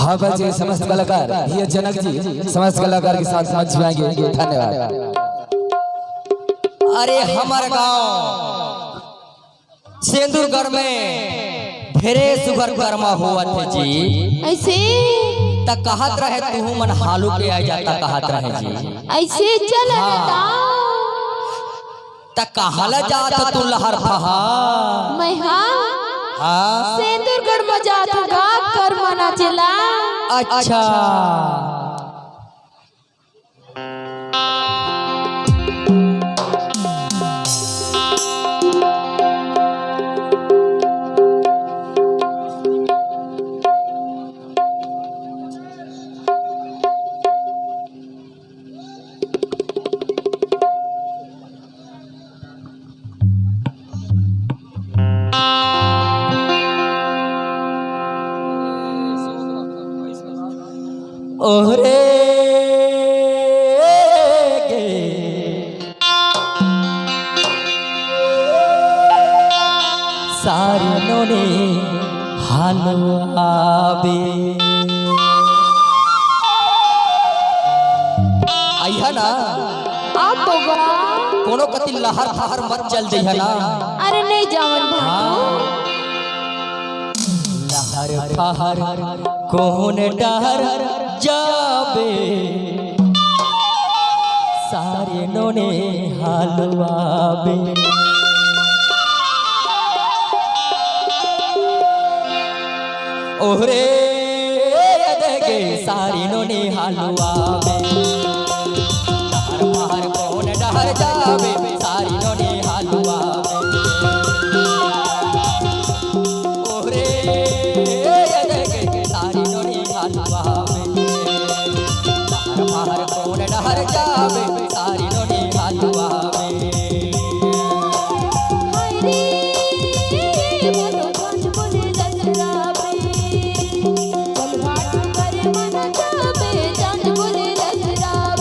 भागवत जी समस्त कलाकार ये जनक जी समस्त कलाकार के साथ मंच में आएंगे। धन्यवाद। अरे हमारे गांव सेंदुरगढ़ में ढेरे सुगर कर्मा हुआ थे जी। ऐसे तक कहत रहे तू मन हालू के आ जाता कहत रहे जी। ऐसे चल तक कहला जाता तू लहर फहा मैं हाँ सेंदुरगढ़ में जात गा कर मना चला। अच्छा ओरे गे सारी नोने हालुआबे आइया ना आप तो गा कोनो कति लहर फहर मत चल दे है ना। अरे नहीं जावन भाई लहर फहर कौन डहर जाबे सारे नोने हालुआबे ओरे देगे सारी नोने हालुआबे डहर फहर कौन डहर जाबे सारी नोने हालुआबे ओरे देगे सारी नोने हालुआबे बाहर कौन डहर जावे सारी नोने हालुआबे हाय रे बोलो जान बोले लजराबे चल भाट करे मना जाबे जान बोले लजराबे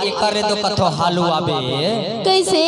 एकरे तो कथो हालू आबे कैसे?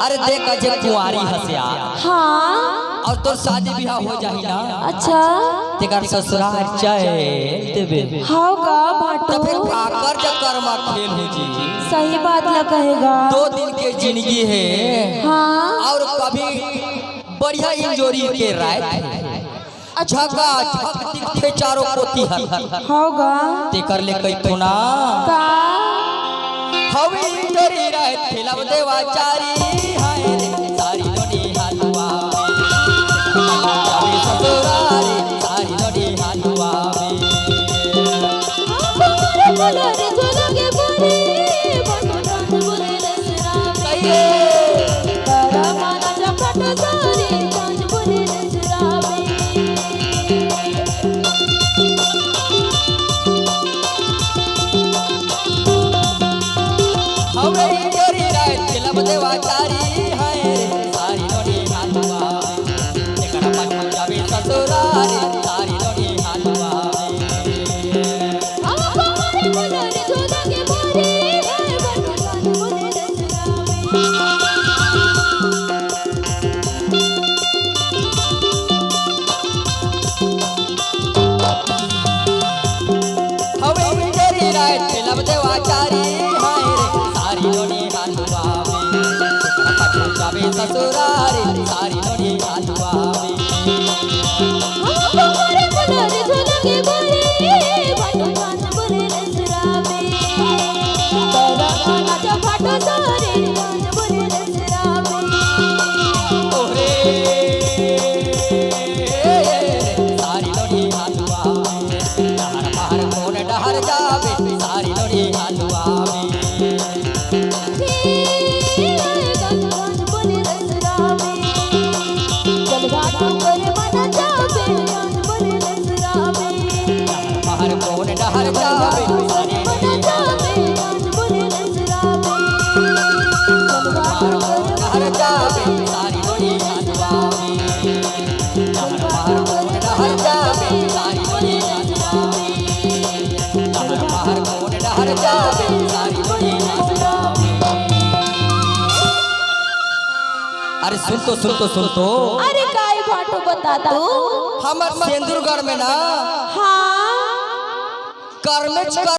अरे देख जे कुंवारी हसिया हाँ और तो शादी ब्याह हो जाही ना अच्छा तेकर ससुराल चल देबे हाँ का भाटो तो फिर काकर जे कर्मा खेल हो जी सही बात ल कहेगा 2 दिन के जिंदगी है हाँ और कभी बढ़िया इंजोरी के रात झका झक दिखे चारों कोती हर होगा तेकर ले कई थोना का हवे इंजोरी रात खेलब देवा चारी हाय रे सारी नोडी हालुआ में ससुरारी सारी नोडी हालुआ में बोलो रे झोलगे बोले बटन बोले रसरा सही तारा माना जपट सारे कांच बोले रसरा हवे इंजोरी रात खेलब देवा चारी हाय रे सारी नोडी हालुआ तेकर पाछू जाबे ससुरारी सारी नोडी हालुआ बोलो रे झोलगे बोले बटन बोले रसरा हवे इंजोरी रात खेलब देवा चारी हाय रे सारी नोडी हालुआ में तेकर पाछू जाबे ससुरारी सारी नोडी हालुआ में बोलो रे झोलगे बोले बटन बोले रसरा तारा माना जपट सारे कांच बोले रसरा ओरे सारी नोडी हालुआ में डहर बाहर कौन डहर जाबे सारी नोडी हालुआ में बाहर कौन डहर जाबे सारी नोडी डहर जाबे सारी नोडी हालुआ में बाहर कौन डहर जाबे सारी नोडी हालुआ में बाहर कौन डहर जाबे सारी नोडी हालुआ में अरे सुन तो अरे काय भाटो बता दो हमर सेंदुरगढ़ में ना हाँ कर्मेच